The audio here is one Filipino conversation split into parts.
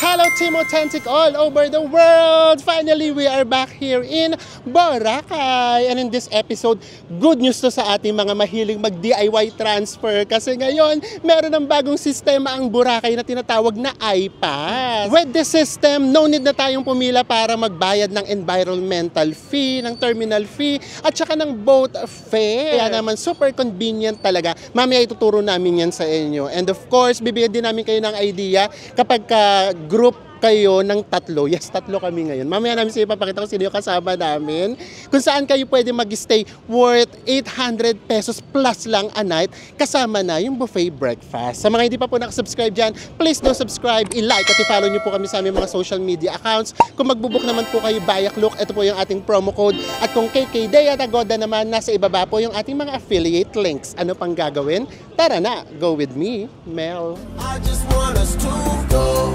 Hello Team Authentic all over the world! Finally, we are back here in Boracay. And in this episode, good news to sa ating mga mahiling mag-DIY transfer. Kasi ngayon, meron ng bagong sistema ang Boracay na tinatawag na iPass. With this system, no need na tayong pumila para magbayad ng environmental fee, ng terminal fee, at saka ng boat fare. Kaya naman, super convenient talaga. Mamaya ituturo namin yan sa inyo. And of course, bibigyan din namin kayo ng idea kapag group kayo ng tatlo. Yes, tatlo kami ngayon. Mamaya namin sa ipapakita ko sino yung kasama namin. Kung saan kayo pwede mag-stay worth 800 pesos plus lang a night. Kasama na yung buffet breakfast. Sa mga hindi pa po nakasubscribe dyan, please do subscribe, i-like at i-follow nyo po kami sa aming mga social media accounts. Kung magbubuk naman po kayo Bayak Look, ito po yung ating promo code. At kung KK Day at Agoda naman, nasa ibaba po yung ating mga affiliate links. Ano pang gagawin? Tara na, go with me, Mel. I just want us to go.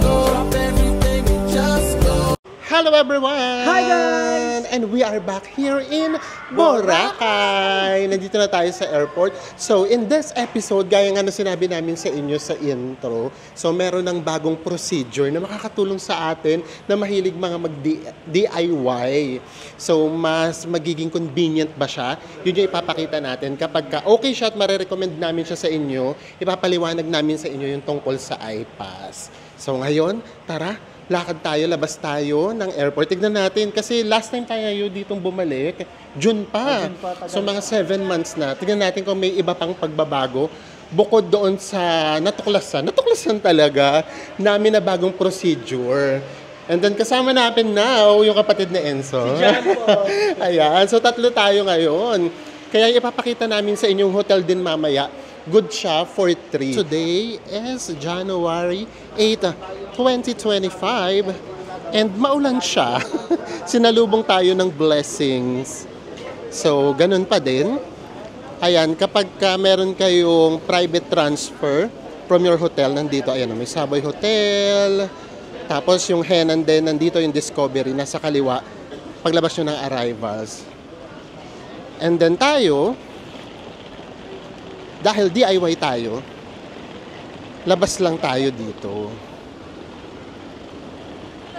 Drop everything and just go. Hello everyone! Hi guys! And we are back here in Boracay. Nandito na tayo sa airport. So in this episode, gaya nga na sinabi namin sa inyo sa intro, so meron ng bagong procedure na makakatulong sa atin na mahilig mga mag-DIY. So mas magiging convenient ba siya? Yun yung ipapakita natin. Kapag okay siya at marirecommend namin siya sa inyo, ipapaliwanag namin sa inyo yung tungkol sa iPass. So ngayon, tara, lakad tayo, labas tayo ng airport. Tignan natin, kasi last time tayo ditong bumalik, June pa. So mga 7 months na. Tignan natin kung may iba pang pagbabago. Bukod doon sa natuklasan talaga namin na bagong procedure. And then kasama natin now yung kapatid na Enzo. Si John po. Ayan, so tatlo tayo ngayon. Kaya ipapakita namin sa inyong hotel din mamaya. Good siya for 3. Today is January 8, 2025 and maulan siya. Sinalubong tayo ng blessings. So, ganun pa din. Ayan, kapag meron kayong private transfer from your hotel, nandito, ayan, may Savoy Hotel. Tapos yung Henan din, nandito yung Discovery, nasa kaliwa, paglabas nyo ng arrivals. And then tayo, dahil DIY tayo, labas lang tayo dito.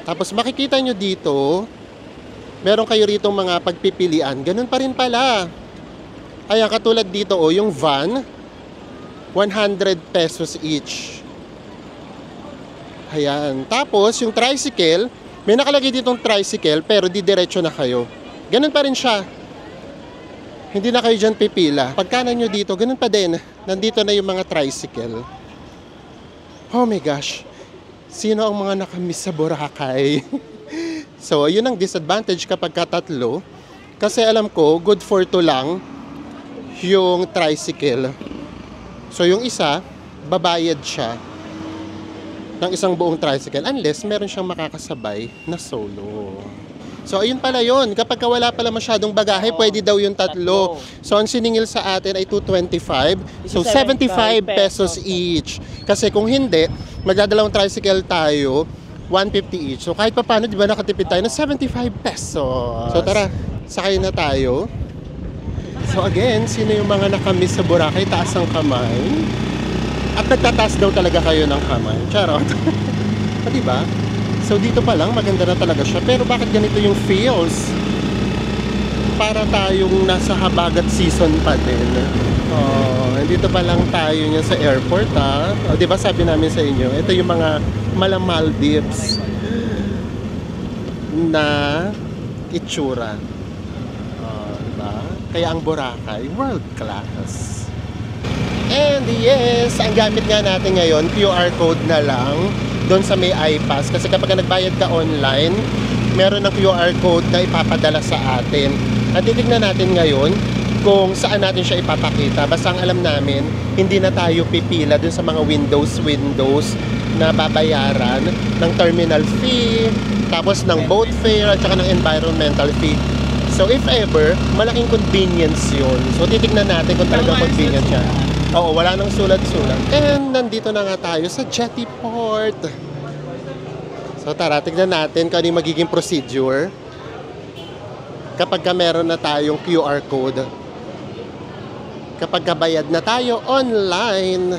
Tapos makikita nyo dito, meron kayo rito mga pagpipilian. Ganun pa rin pala. Ayan, katulad dito, yung van, 100 pesos each. Ayan. Tapos, yung tricycle, may nakalagay ditong tricycle, pero didiretso na kayo. Ganun pa rin siya. Hindi na kayo dyan pipila. Pagkanan nyo dito, ganun pa din. Nandito na yung mga tricycle. Oh my gosh. Sino ang mga nakamiss sa Boracay? So, yun ang disadvantage kapag katatlo. Kasi alam ko, good for 2 lang yung tricycle. So, yung isa, babayad siya ng isang buong tricycle unless meron siyang makakasabay na solo. So, ayun pala yun. Kapag wala pala masyadong bagahe, pwede daw yung tatlo. So, ang siningil sa atin ay 225. So, 75 pesos each. Kasi kung hindi, magdadalawang tricycle tayo, 150 each. So, kahit pa paano, di ba nakatipid tayo ng 75 pesos. So, tara, sakay na tayo. So, again, sino yung mga nakamiss sa Boracay? Taas ang kamay. At nagtataas daw talaga kayo ng kamay. Charot. Di ba? So dito pa lang, maganda na talaga siya. Pero bakit ganito yung feels? Para tayong nasa habagat season pa din. Dito pa lang tayo niya sa airport, ha? O, diba sabi namin sa inyo, ito yung mga Maldives na itsura. Diba? Kaya ang Boracay, world class. And yes, ang gamit nga natin ngayon, QR code na lang doon sa may iPass. Kasi kapag nagbayad ka online, meron ng QR code na ipapadala sa atin. At titignan natin ngayon kung saan natin siya ipapakita. Basta ang alam namin, hindi na tayo pipila doon sa mga windows na babayaran ng terminal fee, tapos ng boat fare, at saka ng environmental fee. So if ever, malaking convenience yun. So titignan natin kung talagang convenient siya. Oo, wala nang sulat-sulat. And nandito na nga tayo sa Jetty Port. So tara, tignan natin kung ano yung magiging procedure kapag meron na tayong QR code. Kapag bayad na tayo online.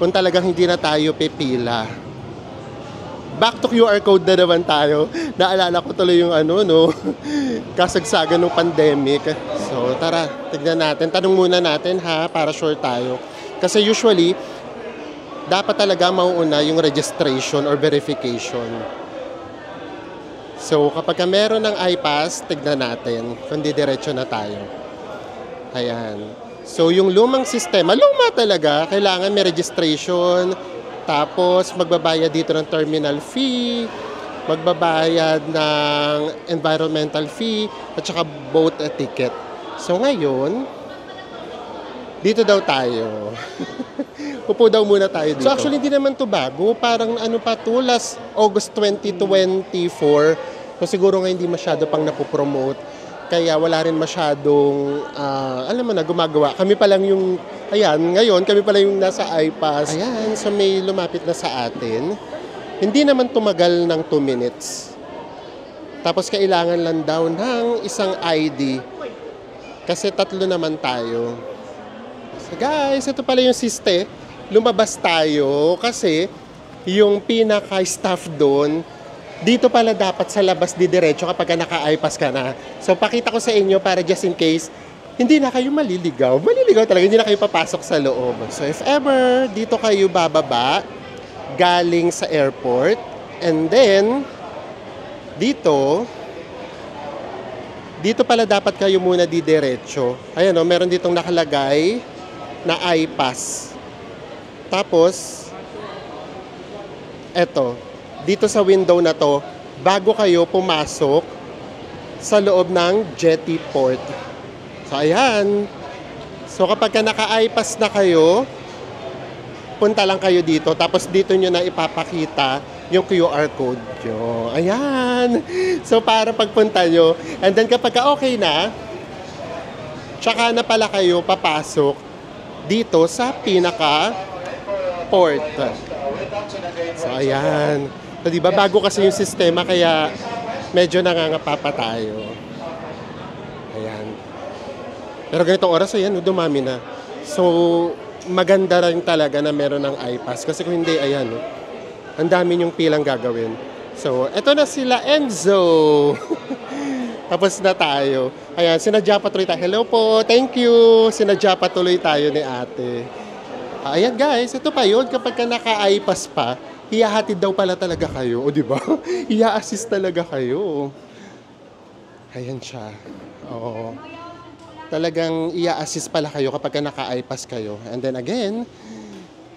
kung talagang hindi na tayo pipila. Back to QR code na naman tayo. Naalala ko tuloy yung kasagsagan ng pandemic. So tara, tignan natin. Tanong muna natin ha, para sure tayo. Kasi usually, dapat talaga mauuna yung registration or verification. So kapag meron ng iPass, tignan natin kung diretso na tayo. Ayan. So yung lumang sistema, luma talaga, kailangan may registration. Tapos, magbabayad dito ng terminal fee, magbabayad ng environmental fee, at saka boat ticket. So, ngayon, dito daw tayo. Upo daw muna tayo dito. So, actually, hindi naman to bago. Parang last August 2024. So, siguro nga hindi masyado pang napopromote. Kaya wala rin masyadong, gumagawa. Kami pa lang yung, ngayon, kami pa lang yung nasa iPass. Ayan, so may lumapit na sa atin. Hindi naman tumagal ng 2 minutes. Tapos kailangan lang daw ng isang ID. Kasi 3 naman tayo. So guys, ito pala yung siste. Lumabas tayo kasi yung pinaka-staff doon, dito pala dapat sa labas diretso kapag naka-iPass ka na. So, pakita ko sa inyo para just in case, hindi na kayo maliligaw. Maliligaw talaga, hindi na kayo papasok sa loob. So, if ever, dito kayo bababa, galing sa airport, and then, dito pala dapat kayo muna diretso. Ayan o, meron ditong nakalagay na iPass. Tapos, eto, dito sa window na to, bago kayo pumasok sa loob ng jetty port. So, ayan. So, kapag naka-iPass na kayo, punta lang kayo dito. Tapos, dito nyo na ipapakita yung QR code nyo. Ayan. So, para pagpunta nyo. And then, kapag okay na, tsaka na pala kayo papasok dito sa pinaka-port. So, ayan. So, diba, bago kasi yung sistema, kaya medyo nangangapa pa tayo. Ayan. Pero ganitong oras, ayan, dumami na. So, maganda rin talaga na meron ng iPass. Kasi kung hindi, ayan, ang dami yung pilang gagawin. So, eto na sila, Enzo! Tapos na tayo. Ayan, sinadya pa tuloy tayo. Hello po, thank you! Sinadya pa tuloy tayo ni ate. Ayan guys, ito pa yun. Kapag ka naka-iPass pa, iyahatid daw pala talaga kayo. O diba? Ia-assist talaga kayo. Ayan siya. Oo. Talagang ia-assist pala kayo kapag ka naka-iPass kayo. And then again,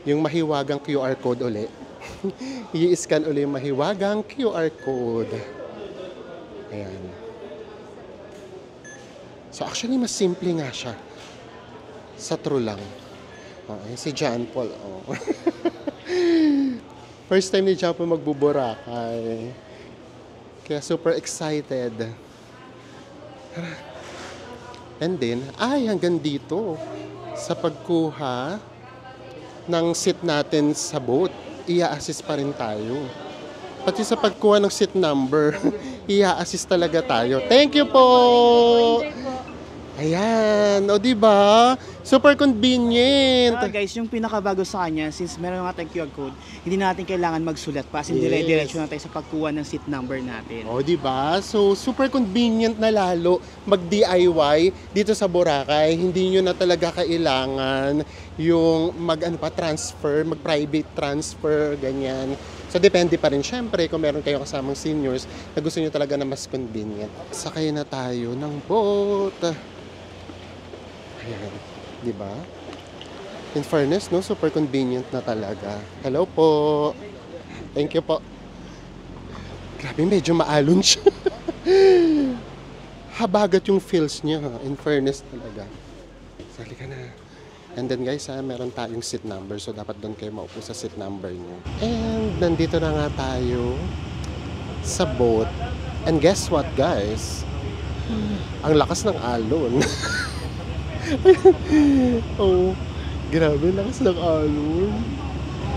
yung mahiwagang QR code uli. I-scan uli yung mahiwagang QR code. Ayan. So actually, mas simple nga siya. Sa true lang. Si John Paul. Oh. First time ni John Paul magbuburakay. Kaya super excited. And then, hanggang dito. Sa pagkuha ng seat natin sa boat, ia-assist pa rin tayo. Pati sa pagkuha ng seat number, ia-assist talaga tayo. Thank you po! Ayan, o diba? Super convenient. Guys, yung pinakabago sa kanya, since meron nga tayong QR code, hindi natin kailangan magsulat pa. Kasi Yes. diretso na tayo sa pagkuha ng seat number natin. O diba? So, super convenient na lalo mag-DIY dito sa Boracay. Hindi nyo na talaga kailangan yung transfer, mag-private transfer, ganyan. So, depende pa rin. Siyempre, kung meron kayong kasamang seniors na gusto nyo talaga na mas convenient. Sakay na tayo ng boat. Ayan. Diba? In fairness, no? Super convenient na talaga. Hello po. Thank you po. Grabe, medyo maalon siya. Habagat yung feels niya. In fairness talaga. Sali ka na. And then guys, meron tayong seat number. So, dapat doon kayo maupo sa seat number niyo. And nandito na nga tayo sa boat. And guess what, guys? Ang lakas ng alon. Oh, grabe, lakas ng alon.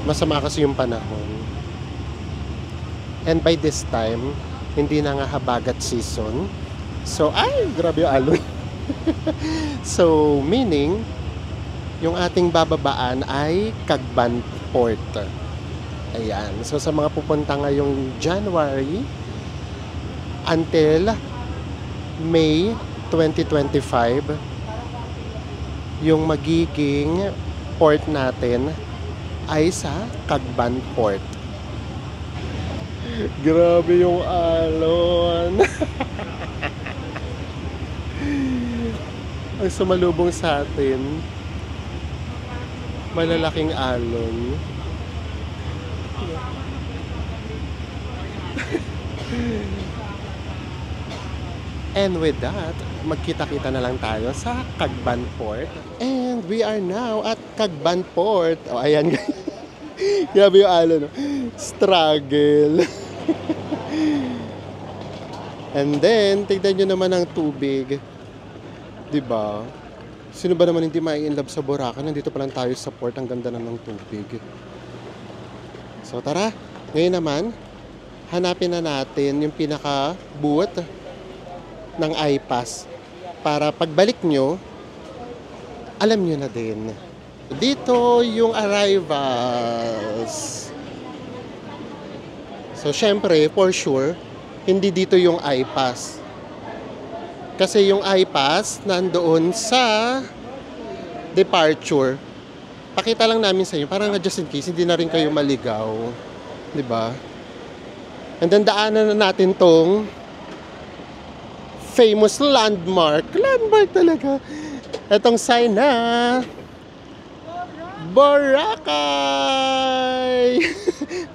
Masama kasi yung panahon. And by this time, hindi na nga habagat season. So, grabe yung alon. So, meaning, yung ating bababaan ay Cagban Port. Ayan. So sa mga pupunta ngayong January until May 2025, yung magiging port natin ay sa Cagban Port. Grabe yung alon. Ang sumalubong sa atin, malalaking alon. And with that, magkita-kita na lang tayo sa Cagban Port. And we are now at Cagban Port. O, ayan. Grabe yung alon. No? Struggle. And then, tignan nyo naman ang tubig. Diba? Sino ba naman hindi mai-inlove sa Boracay? Nandito pa lang tayo sa port. Ang ganda na ng tubig. So, tara. Ngayon naman, hanapin na natin yung pinaka-booth ng iPass. Para pagbalik nyo, alam nyo na din. Dito yung arrivals. So, syempre, for sure, hindi dito yung iPass. Kasi yung iPass nandoon sa departure. Pakita lang namin sa inyo, parang just in case, hindi na rin kayo maligaw. Diba? And then, daanan na natin tong famous landmark. Landmark talaga. Etong sign na Boracay!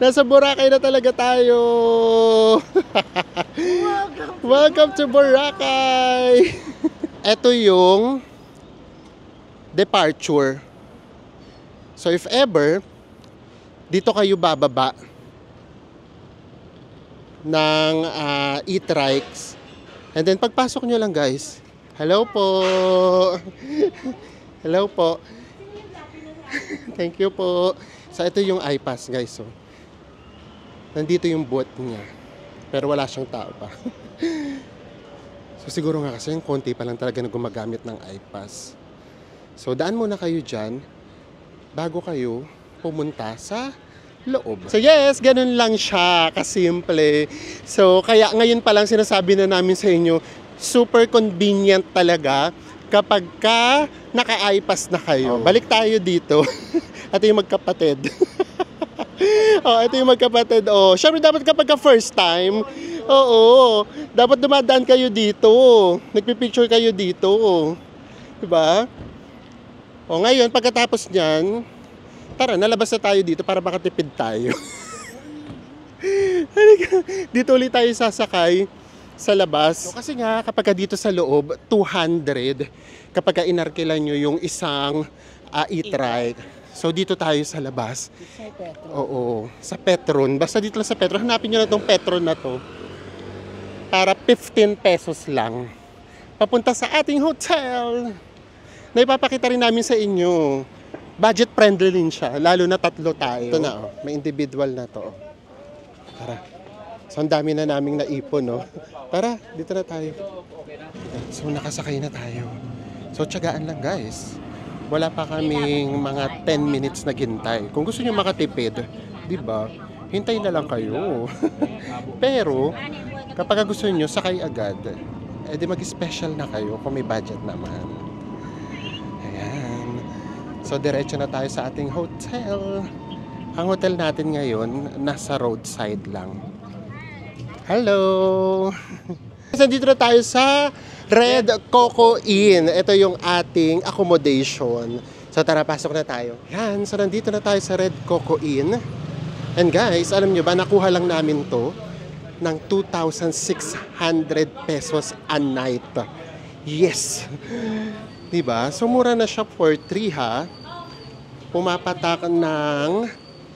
Nasa Boracay na talaga tayo! Welcome to Boracay! Ito yung departure. So if ever, dito kayo bababa ng e-trikes. And then pagpasok nyo lang guys, hello po! Hello po! Thank you po. So ito yung iPass guys. So, nandito yung booth niya. Pero wala siyang tao pa. So siguro nga kasi yung konti pa lang talaga na gumagamit ng iPass. So daan muna kayo dyan bago kayo pumunta sa loob. So yes, ganun lang siya kasimple. So kaya ngayon pa lang sinasabi na namin sa inyo, super convenient talaga kapag ka naka-iPass na kayo. Balik tayo dito. Ito yung magkapatid. Ito yung magkapatid. Syempre dapat kapag ka first time, dapat dumadaan kayo dito. Nagpipicture kayo dito. Diba? Ngayon, pagkatapos niyan, tara, nalabas na tayo dito para makatipid tayo. Dito ulit tayo sasakay sa labas. So, kasi nga, kapag dito sa loob, 200. Kapag inarkilan nyo yung isang e-trike. So, dito tayo sa labas. Sa Petron. Oo, sa Petron. Basta dito lang sa Petron. Hanapin nyo na tong Petron na to. Para 15 pesos lang. Papunta sa ating hotel. Na ipapakita rin namin sa inyo. Budget friendly din siya. Lalo na 3 tayo. Ito na, may individual na to. Tara. So, ang dami na naming naipon, no? Tara, dito na tayo. So, nakasakay na tayo. So, tiyagaan lang, guys. Wala pa kaming mga 10 minutes na gintay. Kung gusto nyo makatipid, di ba? Hintay na lang kayo. Pero, kapag gusto nyo, sakay agad. Di mag-special na kayo kung may budget naman. Ayan. So, diretso na tayo sa ating hotel. Ang hotel natin ngayon, nasa roadside lang. Hello! Nandito na tayo sa Red Coco Inn. Ito yung ating accommodation. So tara, pasok na tayo. Yan, so nandito na tayo sa Red Coco Inn. And guys, alam nyo ba, nakuha lang namin to ng 2,600 pesos a night. Yes! Diba? So mura na siya for 3 ha. Pumapatak ng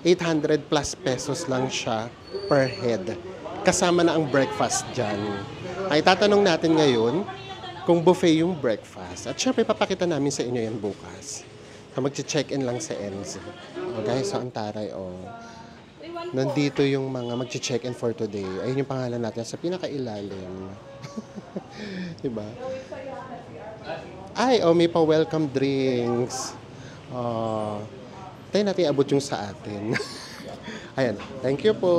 800 plus pesos lang siya per head. Kasama na ang breakfast dyan. Ay tatanong natin ngayon kung buffet yung breakfast. At syempre papakita namin sa inyo yan bukas. So mag-check-in lang sa Enzo. Guys, so ang taray nandito yung mga mag-check-in for today. Ayun yung pangalan natin sa pinakailalim. Diba? Ay, may pa-welcome drinks. Tayo natin abot yung sa atin. Ayan, thank you po.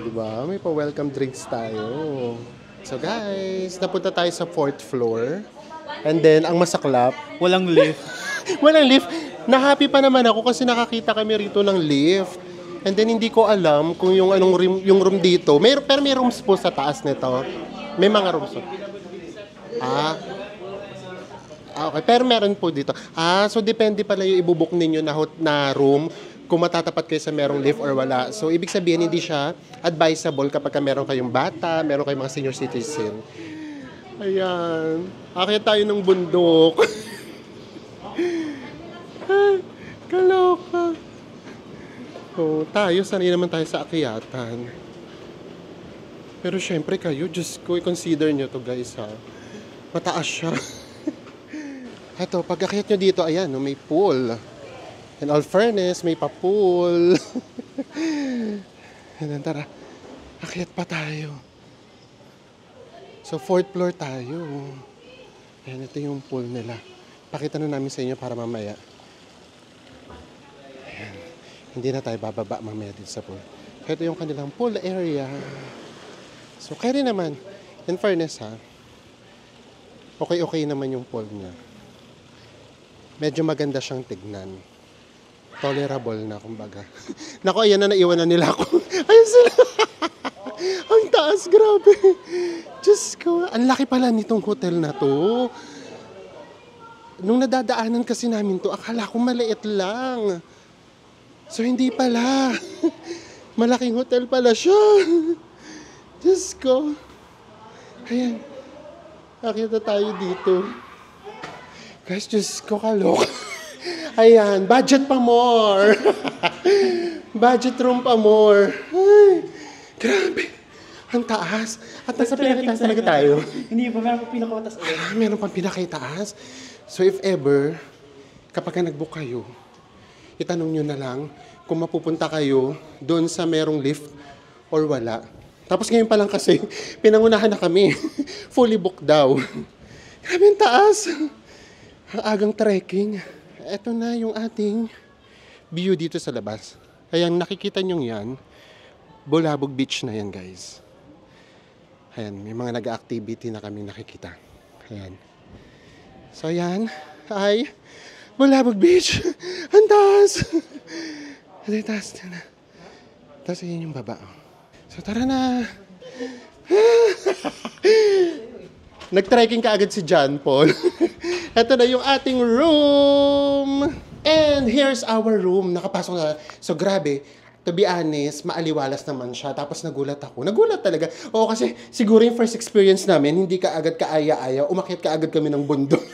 Di ba? May pa-welcome drinks tayo. So guys, napunta tayo sa 4th floor. And then, ang masaklap, Walang lift. walang lift. Na-happy pa naman ako kasi nakakita kami rito ng lift. And then, hindi ko alam kung yung anong yung room dito. Pero may rooms po sa taas nito. May mga rooms po. Okay. Pero meron po dito. So depende pala yung ibubuk ninyo na room kung matatapat kayo sa merong lift or wala. So, ibig sabihin, hindi siya advisable kapag meron kayong bata, meron kayong mga senior citizen. Ayan. Akyat tayo ng bundok. Kaloka. Tayo, sanay naman tayo sa akyatan. Pero syempre kayo, Diyos ko, i-consider nyo to guys ha. Mataas siya. Eto, pag akyat nyo dito, ayan, may pool. In all fairness, may pa-pool. And then, tara, akyat pa tayo. So, 4th floor tayo. Ayan, ito yung pool nila. Pakita na namin sa inyo para mamaya. Ayan. Hindi na tayo bababa mamaya din sa pool. Ito yung kanilang pool area. So, kaya rin naman, in fairness ha, okay naman yung pool niya. Medyo maganda siyang tignan. Tolerable na, kumbaga. Naku, ayan na, naiwan na nila ako. Ayun sila. Ang taas, grabe. Diyos ko, ang laki pala nitong hotel na to. Nung nadadaanan kasi namin to, akala ko maliit lang. So, hindi pala. Malaking hotel pala siya. Diyos ko. Ayan. Nakita tayo dito. Guys, Diyos ko, kalok. Ayan, budget pa more. Budget room pa more. Ay, grabe. Ang taas. At nasa pinakitaas talaga tayo. Hindi pa, meron pa pinakawatas ulit. Meron pang pinakitaas. So if ever, kapag nag-book kayo, itanong nyo na lang kung mapupunta kayo doon sa merong lift or wala. Tapos ngayon pa lang kasi, pinangunahan na kami. Fully booked daw. Grabe ang taas. Ang agang trekking. Ito na yung ating view dito sa labas. Ayan, nakikita nyo yan. Bulabog Beach na yan, guys. Ayan, may mga nag-activity na kami nakikita. Ayan. So, ayan. Ay, Bulabog Beach. Ang taas. Ang taas na. Tapos, ayan yung baba. So, tara na. Nag-trekking ka agad si John Paul. Ito na yung ating room. And here's our room. Nakapasok na. So, grabe. To be honest, maaliwalas naman siya. Tapos nagulat ako. Nagulat talaga. Oo, kasi siguro yung first experience namin, hindi ka agad kaaya-aya. Umakyat ka agad kami ng bundok.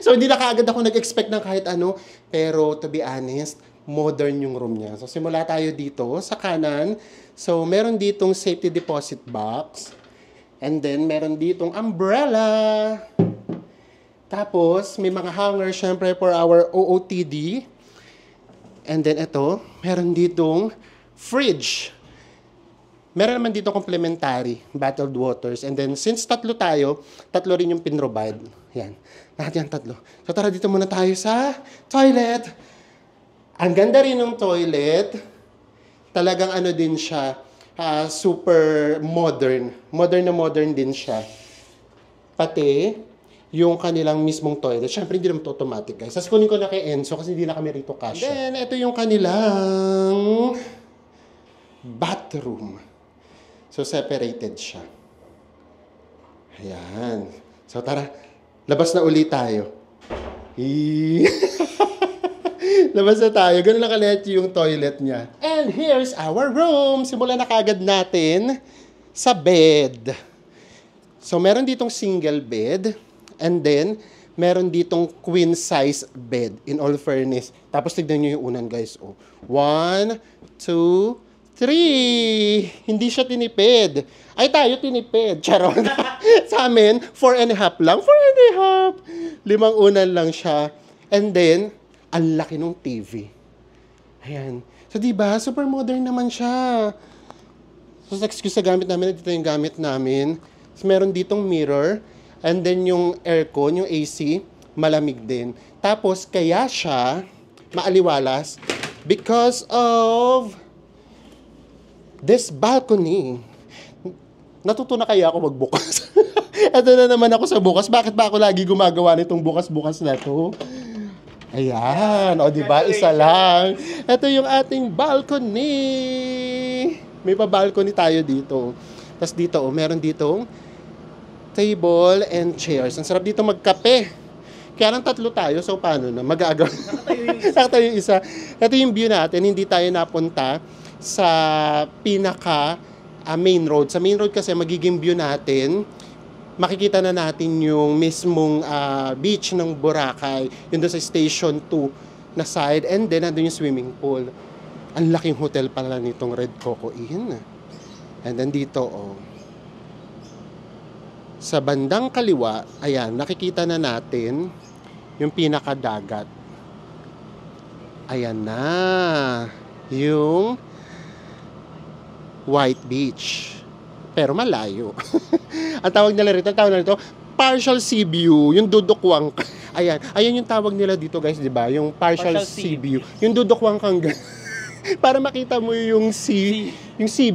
So, hindi na kaagad ako nag-expect ng kahit ano. Pero, to be honest, modern yung room niya. So, simula tayo dito sa kanan. So, meron ditong safety deposit box. And then, meron ditong umbrella. Tapos, may mga hanger, syempre, for our OOTD. And then, ito, meron ditong fridge. Meron naman dito complementary, bottled waters. And then, since tatlo tayo, tatlo rin yung pinrovide. Yan. Lahat yan tatlo. So, tara dito muna tayo sa toilet. Ang ganda rin ng toilet. Talagang ano din siya, super modern. Modern na modern din siya. Pati, yung kanilang mismong toilet. Siyempre, hindi naman ito automatic, guys. Sas kunin ko na kay Enzo kasi hindi na kami rito kasya. Then, ito yung kanilang bathroom. So, separated siya. Ayan. So, tara. Labas na ulit tayo. Labas na tayo. Ganun lang kalit yung toilet niya. And here's our room. Simulan na kagad natin sa bed. So, meron ditong single bed. And then, meron ditong queen size bed. In all fairness. Tapos, tignan nyo yung unan, guys. 1, 2, 3. Hindi siya tinipid. Ay, tayo tinipid. Charot. Sa amin, 4.5 lang. 4.5. 5 unan lang siya. And then, ang laki ng TV. Ayan. So, diba? Super modern naman siya. So, excuse sa gamit namin. Dito yung gamit namin. So, meron ditong mirror. And then, yung aircon, yung AC. malamig din. Tapos, kaya siya maaliwalas because of this balcony. Natuto na kaya ako magbukas. Ito na naman ako sa bukas. Bakit ba ako lagi gumagawa nitong bukas-bukas na to? Ayan. O, diba? Isa lang. Ito yung ating balcony. May pa-balcony tayo dito. Tapos dito, meron ditong table and chairs. Ang sarap dito magkape. Kaya lang 3 tayo, so paano na? Mag-aagaw. Nakatayo yung isa. Ito yung view natin. Hindi tayo napunta sa pinaka main road. Sa main road kasi magiging view natin, makikita na natin yung mismong beach ng Boracay. Yun doon sa Station 2 na side. And then, nandun yung swimming pool. Ang laking hotel pala nitong Red Coco Inn. And then dito, sa bandang kaliwa, ayan, nakikita na natin yung pinakadagat. Ayan na. Yung White Beach. Pero malayo. Ang tawag nila rito, partial sea view, yung dudukwang. Ayan yung tawag nila dito guys, di ba? Yung partial sea view. Yung dudukwang kang para makita mo yung sea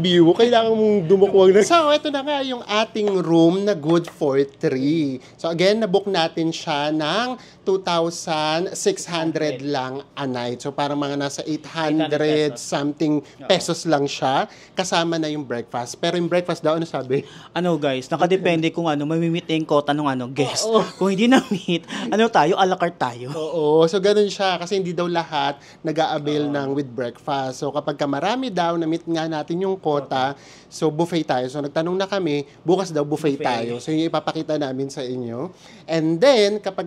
view, kailangan mong dumukwang na. So, ito na nga yung ating room na good for 3. So, again, nabook natin siya ng 2,600 lang a night. So, parang mga nasa 800 something pesos lang siya. Kasama na yung breakfast. Pero yung breakfast daw, ano sabi? Ano guys, nakadepende kung mamimit yung quota ng guest. Oo. Kung hindi na-meet, tayo, a la carte tayo. Oo, so ganun siya. Kasi hindi daw lahat nag-a-avail ng with breakfast. So, kapag marami daw, na-meet nga natin yung quota, so buffet tayo. So, nagtanong na kami, bukas daw buffet tayo. So, yung ipapakita namin sa inyo. And then, kapag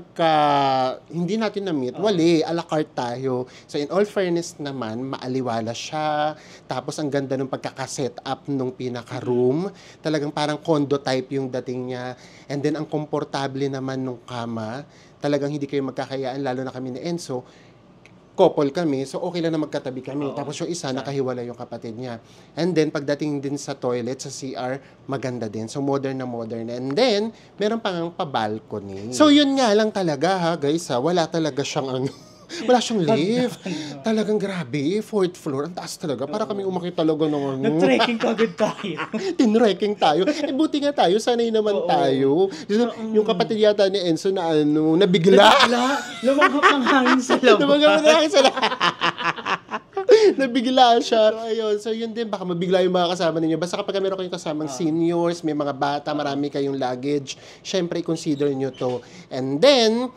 hindi natin na-meet, wali, a la carte tayo. So, in all fairness naman, maaliwala siya. Tapos, ang ganda ng pagkakaset up nung pinaka-room. Talagang parang condo type yung dating niya. And then, ang komportable naman nung kama. Talagang hindi kayo magkakayaan, lalo na kami ni Enzo. Couple kami, so okay lang na magkatabi kami. Tapos yung isa, nakahiwalay yung kapatid niya. And then, pagdating din sa toilet, sa CR, maganda din. So, modern na modern. And then, meron pang pa-balcony. So, yun nga lang talaga ha, guys ha. Wala talaga siyang wala siyang lift. Talagang grabe, 4th floor. Ang taas talaga. Para kami umakit talaga ng Nag-trekking kagad tayo. Tinrekking tayo. Buti nga tayo, sanay naman tayo. Yung kapatid yata ni Enzo na nabigla. Lumanghap ng hangin sa labas. Nabigla siya. So, ayun. So, yun din. Baka mabigla yung mga kasama ninyo. Basta kapag meron kayong kasamang seniors, may mga bata, marami kayong luggage, syempre, i-consider nyo to. And then,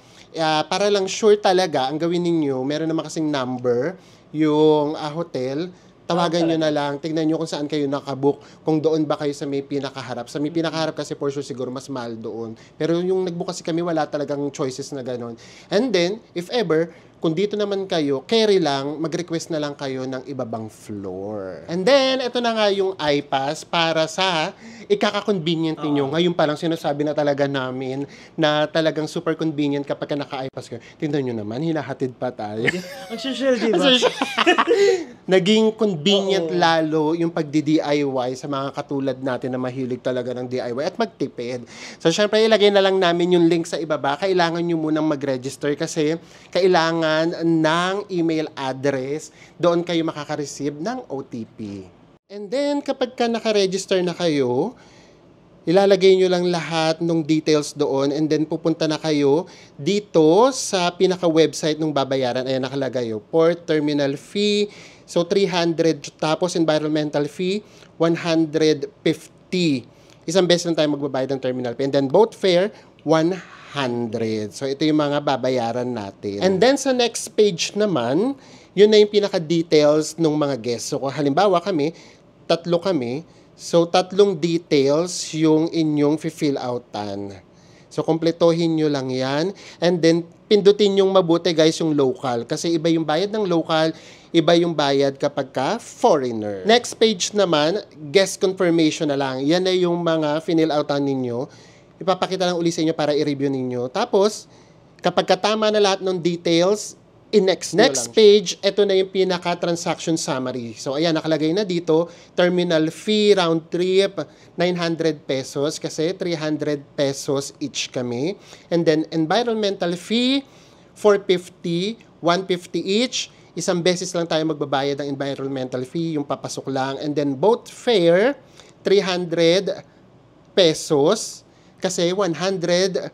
para lang sure talaga, ang gawin ninyo, meron naman kasing number, yung hotel, tawagan nyo na lang, tignan nyo kung saan kayo nakabook, kung doon ba kayo sa may pinakaharap. Sa may pinakaharap kasi for sure siguro mas mahal doon. Pero yung nagbook kasi kami, wala talagang choices na gano'n. And then, if ever, kung dito naman kayo, carry lang, mag-request na lang kayo ng ibabang floor. And then, ito na nga yung iPass para sa ikaka-convenient ninyo. Ngayon pa lang sinasabi na talaga namin na talagang super convenient kapag naka-iPass kayo. Tingnan nyo naman, hinahatid pa tayo. Ang social, di ba? Naging convenient lalo yung pagdi-DIY sa mga katulad natin na mahilig talaga ng DIY at magtipid. So, syempre, ilagay na lang namin yung link sa ibaba. Kailangan nyo munang mag-register kasi kailangan ng email address. Doon kayo makaka-receive ng OTP. And then, kapag naka-register na kayo, ilalagay nyo lang lahat ng details doon and then pupunta na kayo dito sa pinaka-website ng babayaran. Ayan, nakalagay yun. Port terminal fee, so 300, tapos environmental fee, 150. Isang beses lang tayo magbabayad ng terminal fee. And then boat fare, 100. So, ito yung mga babayaran natin. And then, sa next page naman, yun na yung pinaka-details ng mga guests. So, kung halimbawa kami, 3 kami, so 3 details yung inyong fill outan. So, kompletohin nyo lang yan. And then, pindutin yung mabuti guys yung local. Kasi iba yung bayad ng local, iba yung bayad kapag ka foreigner. Next page naman, guest confirmation na lang. Yan na yung mga fill outan ninyo. Ipapakita lang uli sa inyo para i-review ninyo. Tapos, kapag katama na lahat ng details, Next page, ito na yung pinaka-transaction summary. So, ayan, nakalagay na dito, terminal fee, round trip, 900 pesos kasi 300 pesos each kami. And then, environmental fee, 450, 150 each. Isang beses lang tayo magbabayad ng environmental fee, yung papasok lang. And then, boat fare, 300 pesos kasi 100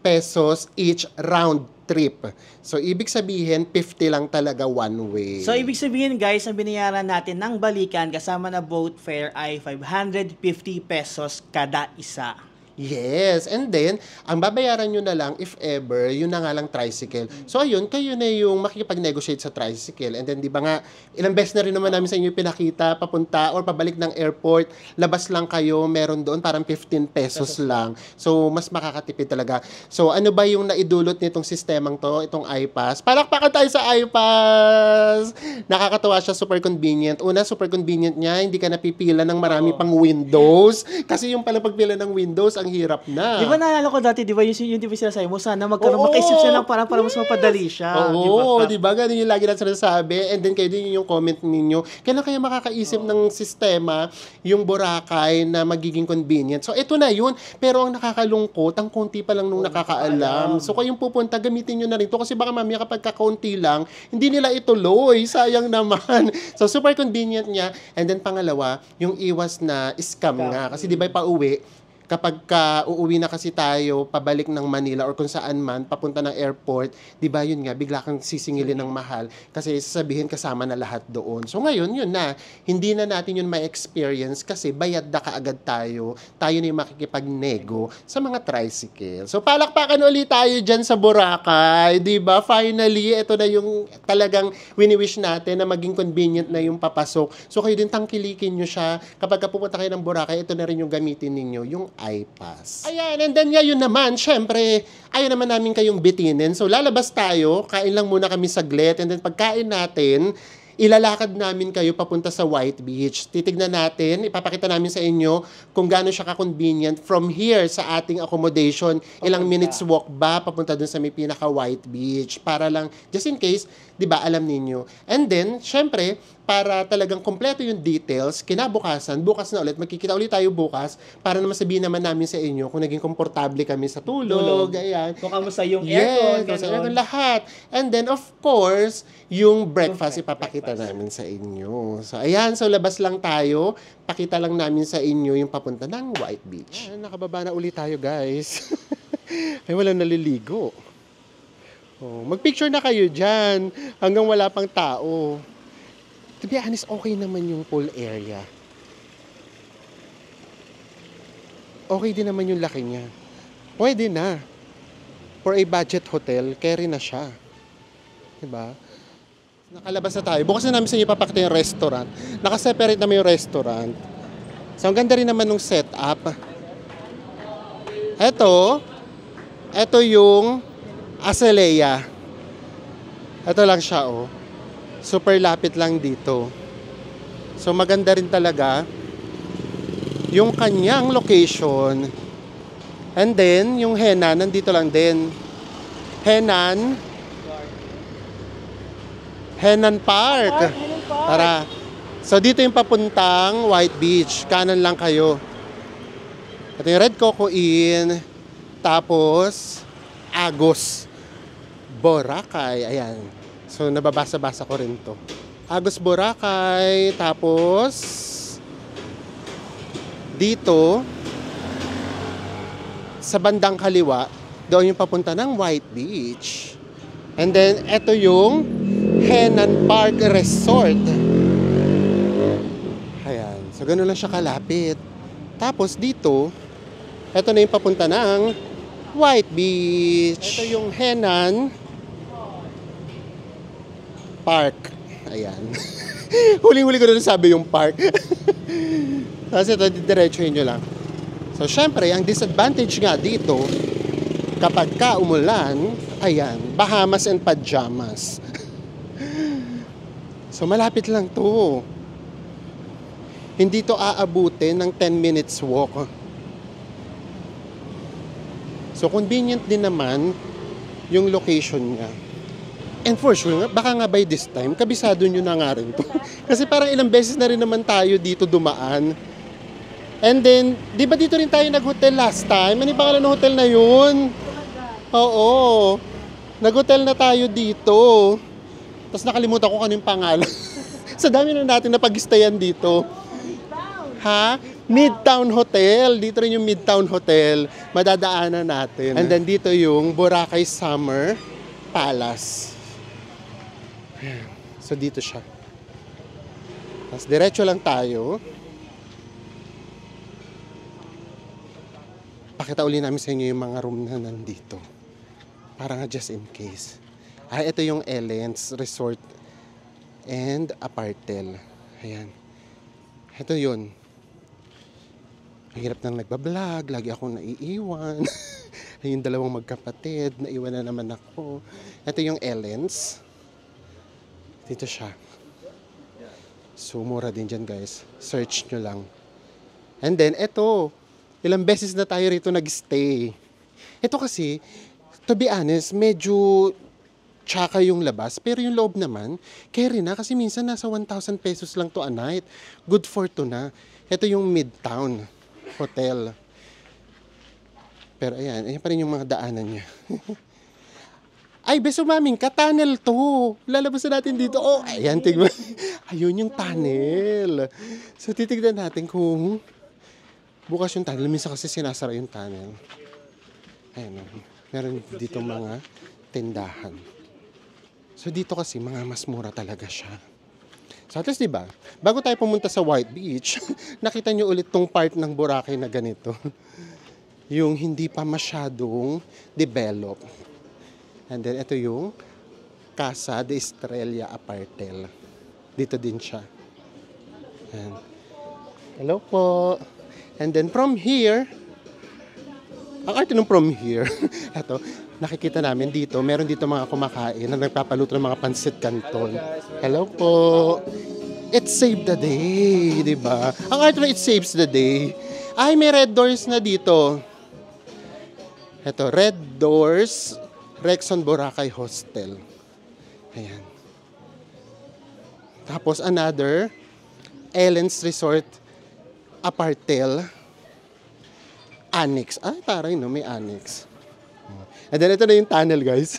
pesos each round trip. So, ibig sabihin, 50 lang talaga one way. So, ibig sabihin guys, ang binayaran natin ng balikan kasama na boat fare ay 550 pesos kada isa. Yes, and then, ang babayaran nyo na lang, if ever, yun na nga lang tricycle. So, ayun, kayo na yung makikipag-negotiate sa tricycle. And then, di ba nga, ilang beses na rin naman namin sa inyo pinakita, papunta or pabalik ng airport, labas lang kayo, meron doon, parang 15 pesos lang. So, mas makakatipid talaga. So, ano ba yung naidulot nitong sistemang to, itong iPass? Palakpakan tayo sa iPass! Nakakatawa siya, super convenient. Una, super convenient niya, hindi ka napipila ng marami pang windows. Kasi yung pala pagpila ng windows, ang hirap na. Di ba naalala ko dati, di ba yung di ba sinasabi mo, sana magkaroon, makaisip siya lang para mas mapadali siya. Oo, di ba? Ganun yung lagi na sinasabi. And then kayo din yung comment ninyo. Kailan kaya makakaisip ng sistema yung Boracay na magiging convenient? So, ito na yun. Pero ang nakakalungkot, ang konti pa lang nung nakakaalam. So, kayong pupunta, gamitin nyo na rin to. Kasi baka mamaya kapag kakaunti lang, hindi nila ituloy. Sayang naman. So, super convenient niya. And then pangalawa, yung iwas na scam nga. Kasi di ba pauwi, kapag uuwi na kasi tayo pabalik ng Manila or kung saan man papunta ng airport, 'di ba yun nga bigla kang sisingilin ng mahal kasi sasabihin kasama na lahat doon. So ngayon yun na, hindi na natin yun ma-experience kasi bayad na kaagad tayo. Tayo na yung makikipag-nego sa mga tricycle. So palakpakan ulit tayo diyan sa Boracay, 'di ba? Finally, ito na yung talagang wini-wish natin na maging convenient na yung papasok. So kayo din tangkilikin nyo siya kapag pupunta kayo ng Boracay, ito na rin yung gamitin ninyo, yung iPass. Ayan, and then ngayon naman, syempre, ayaw naman namin kayong bitinin. So, lalabas tayo, kain lang muna kami saglit, and then pagkain natin, ilalakad namin kayo papunta sa White Beach. Titignan natin, ipapakita namin sa inyo kung gaano siya ka-convenient from here sa ating accommodation. Ilang minutes walk ba papunta dun sa may pinaka-White Beach. Para lang, just in case, di ba, alam ninyo. And then, syempre, para talagang kompleto yung details, kinabukasan, bukas na ulit, magkikita ulit tayo bukas para naman sabihin naman namin sa inyo kung naging komportable kami sa tulog, ayan. Kung kamusta yung Yes, aircon, kamusta yung aircon, lahat. And then, of course, yung breakfast ipapakita namin sa inyo. So, ayan, so labas lang tayo, pakita lang namin sa inyo yung papunta ng White Beach. Ayan, nakababa na ulit tayo, guys. Ay, walang naliligo. Oh, magpicture na kayo dyan hanggang wala pang tao. To be honest, okay naman yung pool area. Okay din naman yung laki niya. Pwede na. For a budget hotel, carry na siya. Diba? Nakalabas na tayo. Bukas na namin sa inyo papakita yung restaurant. Nakaseparate naman yung restaurant. So, ang ganda rin naman ng setup. Ito yung Azalea. Ito lang siya, oh. Super lapit lang dito. So maganda rin talaga yung kanyang location. And then, yung Henan, nandito lang din. Henan Park. Tara. So dito yung papuntang White Beach. Kanan lang kayo. Ito yung Red Coco Inn. Tapos, Agos Boracay. Ayan. So, nababasa-basa ko rin to. Agos Boracay. Tapos, dito, sa bandang kaliwa, doon yung papunta ng White Beach. And then, ito yung Henan Park Resort. Ayan. So, ganun lang siya kalapit. Tapos, dito, ito na yung papunta ng White Beach. Ito yung Henan Park. Ayan. Huling-huli ko na sabi yung park. Kasi ito, didiretsuhin nyo lang. So, syempre, ang disadvantage nga dito, kapag ka umulan, ayan, Bahamas and pajamas. So, malapit lang to. Hindi to aabutin ng 10 minutes walk. So, convenient din naman yung location niya. And for sure, baka nga by this time, kabisado nyo na nga rin to. Kasi parang ilang beses na rin naman tayo dito dumaan. And then, di ba dito rin tayo nag-hotel last time? Ano yung pangalan ng hotel na yun? Oo. Nag-hotel na tayo dito. Tapos nakalimutan ko kanyung pangalan. Sa dami na natin napag-stayan dito. Ha? Midtown Hotel. Dito rin yung Midtown Hotel. Madadaanan natin. And then dito yung Boracay Summer Palace. So dito siya. Tapos diretso lang tayo. Pakita uli namin sa inyo yung mga room na nandito. Para nga just in case. Ito yung Ellen's Resort and Apartel. Ayan. Ito yun. Ang hirap nang nagbablog. Lagi akong naiiwan. Yung dalawang magkapatid. Naiwan na naman ako. Ito yung Ellen's. Dito siya. So, mura din dyan, guys. Search nyo lang. And then, ito. Ilang beses na tayo rito nag-stay. Ito kasi, to be honest, medyo tsaka yung labas. Pero yung loob naman, carry na. Kasi minsan nasa 1,000 pesos lang to a night. Good for to na. Ito yung Midtown Hotel. Pero ayan pa rin yung mga daanan niya. Ay, beso maming, ka-tunnel to. Lalabas na natin dito. Oh, ayan, tignan. Ayun yung tunnel. So, titignan natin kung bukas yung tunnel. Minsan kasi sinasara yung tunnel. Ayan, meron dito mga tindahan. So, dito kasi mga mas mura talaga siya. So, at least, diba, bago tayo pumunta sa White Beach, nakita nyo ulit tong part ng Boracay na ganito. Yung hindi pa masyadong develop. And then, ito yung Casa de Estrella Apartel. Dito din siya. Ayan. Hello po. And then, from here, ang arte nung from here, ito, nakikita namin dito, meron dito mga kumakain na nagpapaluto ng mga pansit canton. Hello po. It saved the day, di ba? Ang arte na it saves the day. Ay, may red doors na dito. Ito, red doors, Rexon Boracay Hostel. Ayan. Tapos another, Ellen's Resort Apartel Annex. Ay, taray no, may annex. And then ito na yung tunnel, guys.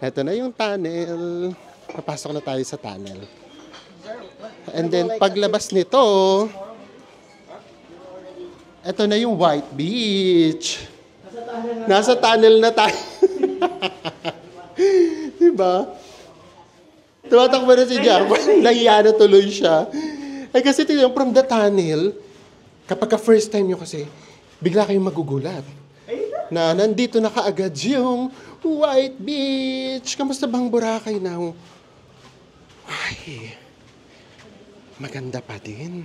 Ito na yung tunnel. Papasok na tayo sa tunnel. And then paglabas nito, ito na yung White Beach. Nasa tunnel na tayo. Diba? Tumatakbo na si Java. Nahiya na tuloy siya. Ay kasi tingnan, from the tunnel, kapag first time nyo kasi, bigla kayong magugulat. Na nandito na kaagad yung White Beach. Kamusta bang Boracay now? Ay, maganda pa din.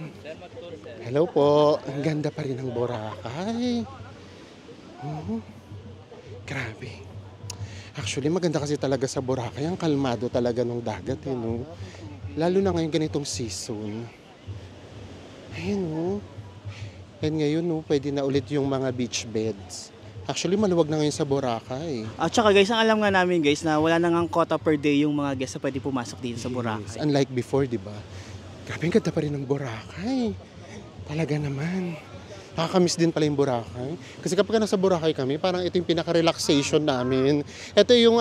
Hello po. Ang ganda pa rin ng Boracay. Grabe. Actually, maganda kasi talaga sa Boracay. Ang kalmado talaga ng dagat, no? Lalo na ngayon ganitong season. Ayun, no? And ngayon, no, pwede na ulit yung mga beach beds. Actually, maluwag na ngayon sa Boracay. At saka guys, ang alam nga namin guys na wala na ngang quota per day yung mga guests na pwede pumasok dito sa Boracay. Unlike before, di ba? Grabe, ang ganda pa rin ng Boracay. Talaga naman. Nakakamiss din pala yung Boracay. Kasi kapag nasa Boracay kami, parang ito yung pinaka-relaxation namin. Ito yung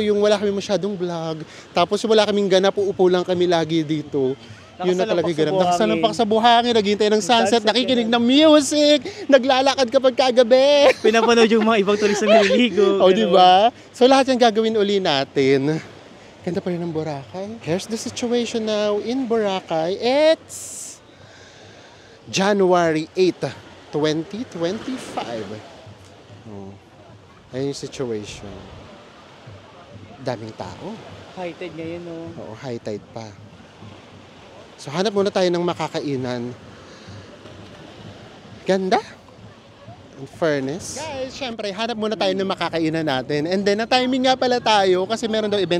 yung wala kami masyadong vlog. Tapos wala kaming ganap, uupo lang kami lagi dito. Yun na talaga yung ganap. Nakasalampak sa buhangin, naghihintay ng sunset, nakikinig ng music, naglalakad kapag kagabi. Pinapanood yung mga ibang turista na nililigo. O, di ba? So lahat yan gagawin uli natin. Ganda pa rin ng Boracay. Here's the situation now in Boracay. It's January 8, 2025. Ayun yung situation. Daming tao. High tide ngayon, no? Oo, high tide pa. So, hanap muna tayo ng makakainan. Ganda. In fairness. Guys, syempre, hanap muna tayo ng makakainan natin. And then, na-timing nga pala tayo kasi meron daw event.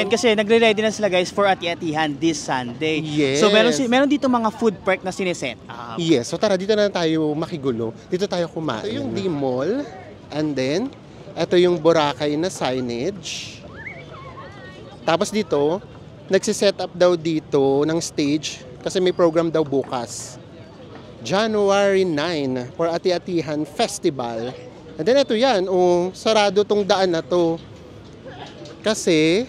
Kasi nagre-ready na sila guys for Ati-Atihan this Sunday. Yes. So, meron dito mga food park na sineset up. Yes. So, tara, dito na tayo makigulo. Dito tayo kumain. Ito yung D-Mall. And then, ito yung Boracay na signage. Tapos dito, nagsiset up daw dito ng stage kasi may program daw bukas. January 9 for Ati-Atihan Festival. And then ito yan, sarado tong daan na to. Kasi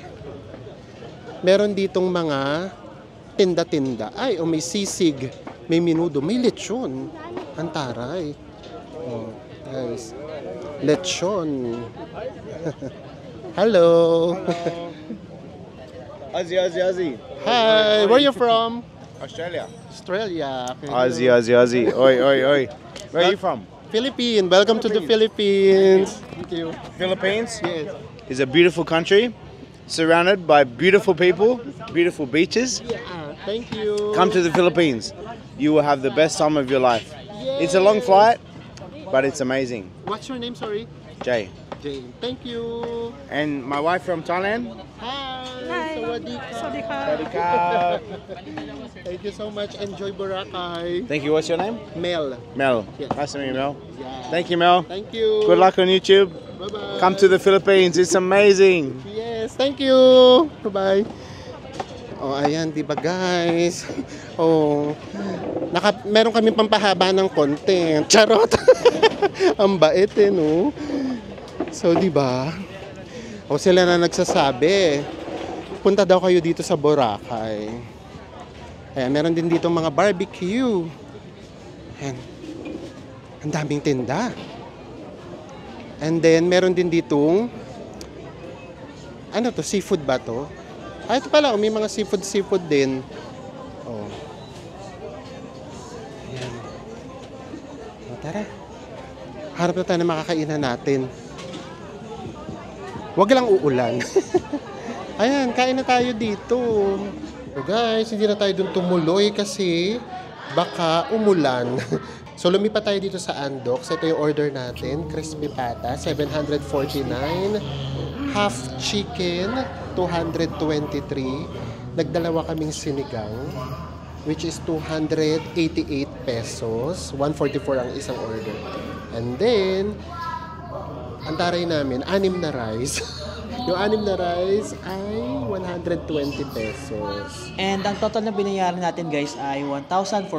meron ditong mga tinda-tinda. Ay, may sisig, may minudo, may lechon. Antaray. Oh, guys. Lechon. Hello. Ozzy. Hi, where you from? Australia. Australia. Ozzy. Oi. Where are you from? Philippines. Welcome to the Philippines. Thank you. Philippines Yes. is a beautiful country, surrounded by beautiful people, beautiful beaches. Yeah, thank you. Come to the Philippines. You will have the best time of your life. It's a long flight, but it's amazing. What's your name, sorry? Jay. Jane. Thank you. And my wife from Thailand. Hi. Sawadee Sawadika. Thank you so much. Enjoy Boracay. Thank you. What's your name? Mel. Mel. Yes. Nice to meet you, Mel. Yeah. Thank you, Mel. Thank you. Good luck on YouTube. Bye-bye. Come to the Philippines. It's amazing. Yes, thank you. Bye-bye. Oh, ayan, di ba guys? Oh, meron kami pampahaba ng content. Charot. Ang bait no? So, di ba? O sila na nagsasabi, punta daw kayo dito sa Boracay. Ayan, meron din dito mga barbecue. Ayan. Ang daming tinda. And then, meron din ditong ano to, seafood ba to? Ah, ito pala, may mga seafood din. Oh. Ayan. O, tara. Harap na tayo na makakainan natin. Huwag lang uulan. Ayan, kain na tayo dito. So guys, hindi na tayo dun tumuloy kasi baka umulan. So lumipat tayo dito sa Andox. Ito yung order natin. Crispy pata, 749. Half chicken, 223. Nagdalawa kaming sinigang, which is 288 pesos. 144 ang isang order. And then, ang taray namin, 6 na rice. Yung 6 na rice ay 120 pesos. And ang total na binayaran natin guys ay 1,470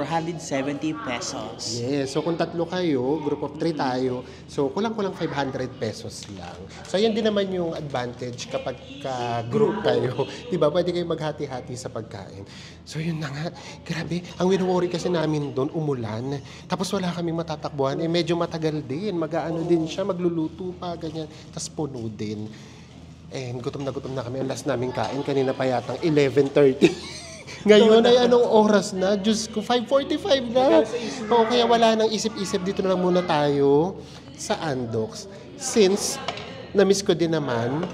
pesos. Yes, so kung tatlo kayo, group of 3 tayo, so kulang-kulang 500 pesos lang. So yan din naman yung advantage kapag ka-group kayo. Diba, pwede kayo maghati-hati sa pagkain. So yun na nga, grabe, ang wino-worry kasi namin doon, umulan. Tapos wala kaming matatakbuhan, medyo matagal din, mag-aano din siya, magluluto pa, ganyan, tapos puno din. And gutom na kami. Ang last namin kain, kanina pa yatang 11:30. Ngayon ay anong oras na? Diyos ko, 5:45 na. Oo, kaya wala nang isip-isip. Dito na lang muna tayo sa Andox. Since, na-miss ko din naman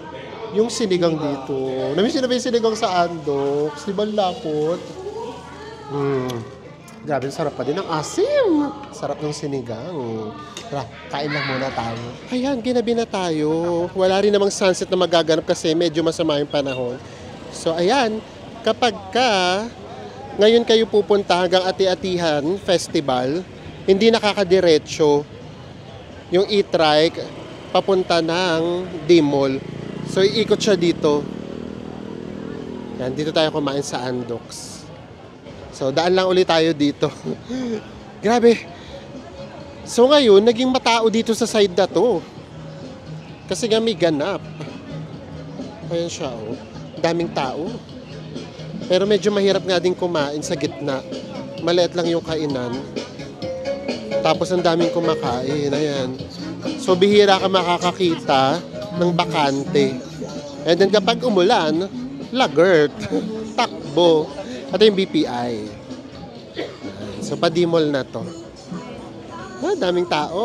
yung sinigang dito. Na-miss ko na ba yung sinigang sa Andox? Di ba lapot? Grabe, sarap pa din ang asim. Sarap ng sinigang. Tara, kain lang muna tayo. Ayan, ginabi na tayo. Wala rin namang sunset na magaganap kasi medyo masama yung panahon. So, ayan, kapag ngayon kayo pupunta hanggang Ati-Atihan Festival, hindi nakakadiretso yung e-trike papunta ng D-Mall. So, iikot siya dito. Yan, dito tayo kumain sa Andox. So, daan lang ulit tayo dito. Grabe. So, ngayon, naging matao dito sa side na to. Kasi nga may ganap. Ayan siya, oh. Daming tao. Pero medyo mahirap nga din kumain sa gitna. Maliit lang yung kainan. Tapos ang daming kumakain. Ayan. So, bihira ka makakakita ng bakante. And then, kapag umulan, lagert. Takbo. Ito yung BPI. So, pa-D-Mall na to. Daming tao.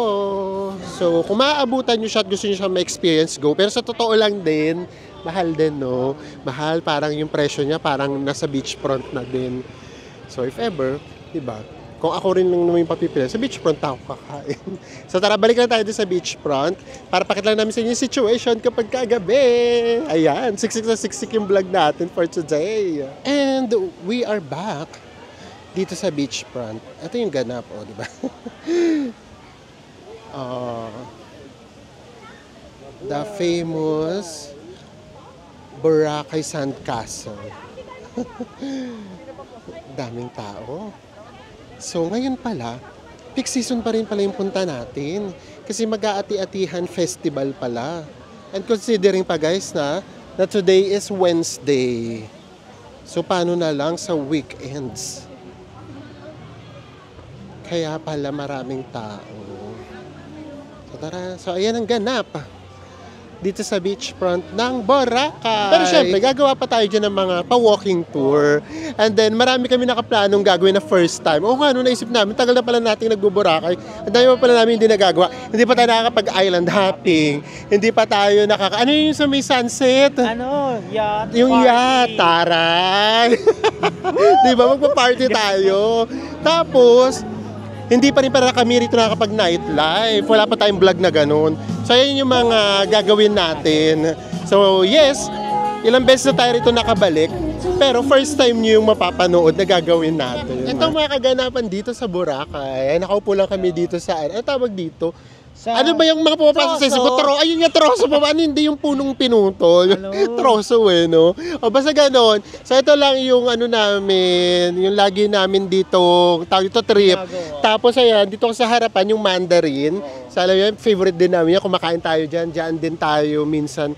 So, kung maaabutan nyo siya at gusto nyo siya ma-experience, go. Pero sa totoo lang din, mahal din, no? Mahal, parang yung presyo niya, parang nasa beachfront na din. So, if ever, diba? Kung ako rin lang naman yung papipili, sa beachfront ako kakain. So, tara, balik na tayo sa beachfront para pakita lang namin sa inyo yung situation kapag kagabi. Ayan, siksik na siksik yung vlog natin for today. And we are back dito sa beachfront. Ito yung ganap, oh, di ba? The famous Boracay Sandcastle. Daming tao. So ngayon pala, peak season pa rin pala yung punta natin. Kasi mag-aati-atihan festival pala. And considering pa guys na today is Wednesday. So paano na lang sa weekends? Kaya pala maraming tao. So tara, so ayan ang ganap dito sa beachfront ng Boracay. Pero syempre, gagawa pa tayo dyan ng mga pa-walking tour. And then, marami kami nakaplanong gagawin na first time. O nga, naisip namin, tagal na pala natin nagbo-Boracay. Ang dami pa pala namin hindi nagagawa. Hindi pa tayo nakakapag-island hopping. Hindi pa tayo ano yung sa may sunset? Yacht Yung party. yacht, taray! Di ba, magpa-party tayo. Tapos, hindi pa rin para kami rito nakakapag nightlife. Wala pa tayong vlog na ganun. So, yan yung mga gagawin natin. So, yes, ilang beses na tayo rito nakabalik. Pero first time nyo yung mapapanood na gagawin natin. Ito mga kaganapan dito sa Boracay. Nakaupo lang kami dito sa, ano tawag dito? Ano ba yung mga pumapasok sa isip ko? Ayun nga, troso pa ba? Ano, hindi yung punong pinutol. Troso no? O basta ganon. So ito lang yung ano namin, yung lagi namin dito, tawag ito trip. Tapos ayan, dito sa harapan yung Mandarin. So alam yun, favorite din namin yan. Kumakain tayo dyan. Dyan din tayo minsan,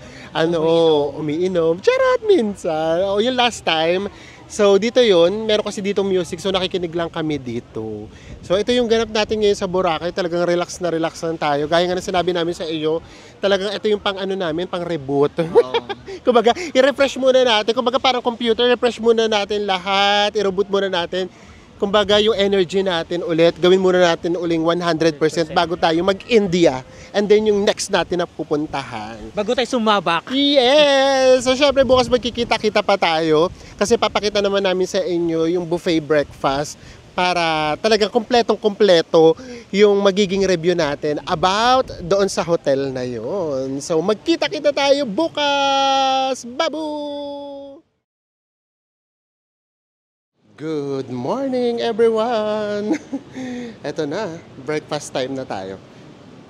umiinom. Charot minsan. O yung last time, so dito yun, meron kasi dito music, so nakikinig lang kami dito. So ito yung ganap natin ngayon sa Boracay, talagang relax na lang tayo. Gaya nga na sinabi namin sa iyo, talagang ito yung pang ano namin, pang reboot. Kumbaga, i-refresh muna natin, kumbaga parang computer, refresh muna natin lahat, i-reboot muna natin. Kumbaga yung energy natin ulit, gawin muna natin uling 100% bago tayo mag-India. And then yung next natin na pupuntahan. Bago tayo sumabak. Yes! So syempre bukas magkikita-kita pa tayo kasi papakita naman namin sa inyo yung buffet breakfast para talagang kompletong-kompleto yung magiging review natin about doon sa hotel na yon. So magkita-kita tayo bukas! Babu! Good morning everyone! Eto na, breakfast time na tayo.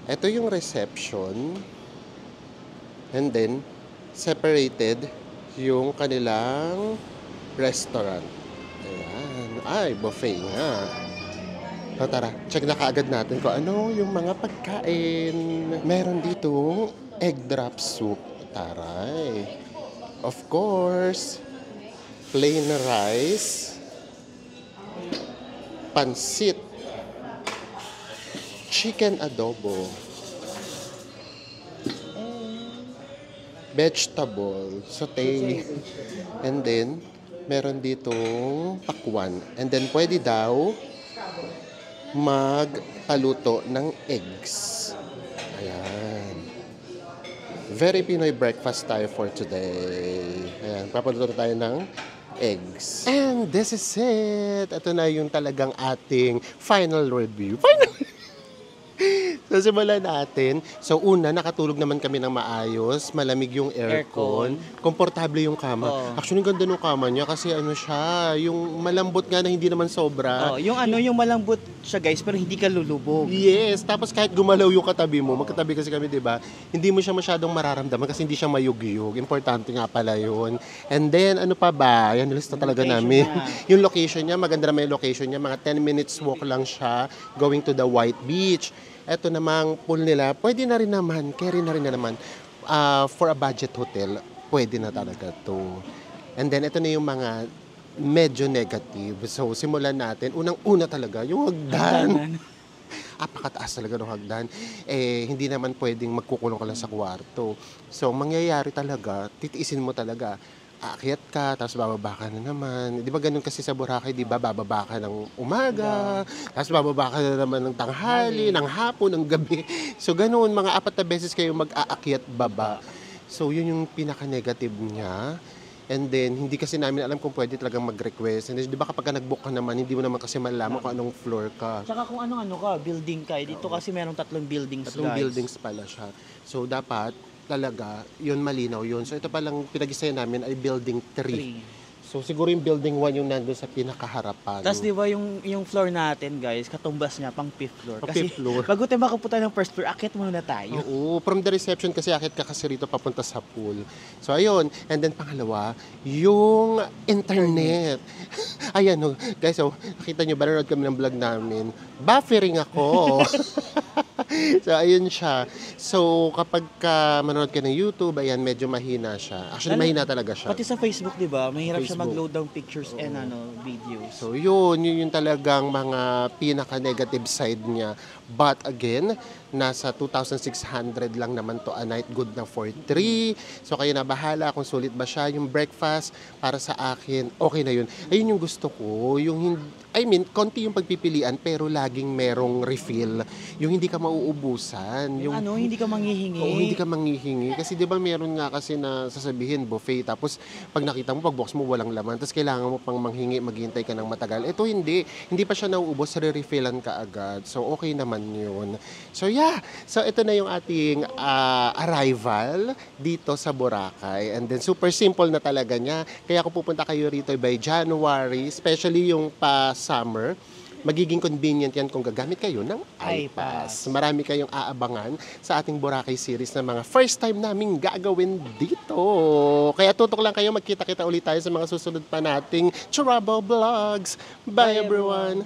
Ito yung reception. And then, separated yung kanilang restaurant. Ayan. Ay, buffet nga. So, tara, check na kaagad natin kung ano yung mga pagkain. Meron dito egg drop soup. Taray. Of course, plain rice. Pansit. Chicken adobo. Vegetable, saute. And then, meron ditong pakwan. And then, pwede daw magpaluto ng eggs. Ayan. Very Pinoy breakfast tayo for today. Ayan, papaluto tayo ng eggs. And this is it. Ito na yung talagang ating final review. So, simulan natin. So, una, nakatulog naman kami ng maayos. Malamig yung aircon. Komportable yung kama. Actually, ganda ng kama niya kasi ano siya, yung malambot nga na hindi naman sobra. Yung malambot siya guys, pero hindi ka lulubog. Yes, tapos kahit gumalaw yung katabi mo, magkatabi kasi kami, di ba? Hindi mo siya masyadong mararamdaman kasi hindi siya mayugyug. Importante nga pala yun. And then, ano pa ba? Yan, lista talaga namin. Yung location niya, maganda naman yung location niya. Mga 10 minutes walk lang siya going to the White Beach. Eto namang pool nila, pwede na rin naman, carry na rin naman. For a budget hotel, pwede na talaga to. And then, ito na yung mga medyo negative. So, simulan natin. Unang-una talaga, yung hagdan. Apakataas talaga ng hagdan. Hindi naman pwedeng magkukulong ka lang sa kwarto. So, mangyayari talaga, titiisin mo talaga. Aakyat ka, tapos bababa ka na naman. Di ba ganun kasi sa Boracay, di ba? Bababa ka ng umaga, tapos bababa ka na naman ng tanghali, ng hapon, ng gabi. So ganun, mga 4 na beses kayo mag-aakyat baba. So yun yung pinaka-negative niya. And then, hindi kasi namin alam kung pwede talagang mag-request. And then, di ba kapag nag-book ka naman, hindi mo naman kasi malalaman kung anong floor ka. Tsaka kung ano ka, building ka. Dito kasi merong 3 buildings guys. 3 buildings pala siya. So dapat, talaga, yun malinaw yun. So ito palang pinag-isaya namin ay building 3. So siguro yung building 1 yung nandun sa pinakaharapan. Tapos di ba yung floor natin guys, katumbas niya pang 5th floor. Pang Kasi fifth floor. bago tayo makapunta ng first floor, akit muna tayo. Oo, from the reception kasi akit ka kasi rito papunta sa pool. So ayun, and then pangalawa, yung internet. Ayan, oh, guys, oh, nakita nyo ba, nanonood kami ng vlog namin. Buffering ako. So ayun siya. So kapag manonood ka ng YouTube, ayan, medyo mahina siya. Actually, mahina talaga siya. Pati sa Facebook, di ba? Mahirap siya Facebook. mag-load ng pictures and videos. So yun yung talagang mga pinaka-negative side niya. But again, nasa 2,600 lang naman to a night, good na for 3. So kayo na bahala kung sulit ba siya. Yung breakfast, para sa akin, okay na yun. Ayun yung gusto ko. Konti yung pagpipilian pero laging merong refill. Yung hindi ka mauubusan. Yung hindi ka manghihingi. Oo, hindi ka manghihingi. Kasi di ba meron nga kasi na sasabihin buffet, tapos pag nakita mo, pag box mo, walang laman, tapos kailangan mo pang manghingi, maghintay ka ng matagal. Ito hindi. Hindi pa siya nauubos, re-refillan ka agad. So okay naman yun. So yeah, so ito na yung ating arrival dito sa Boracay. And then super simple na talaga niya. Kaya kung pupunta kayo rito by January, especially yung pa-summer, magiging convenient yan kung gagamit kayo ng iPass. Marami kayong aabangan sa ating Boracay series na mga first time naming gagawin dito. Kaya tutok lang kayo, magkita-kita ulit tayo sa mga susunod pa nating Trouble Vlogs. Bye everyone!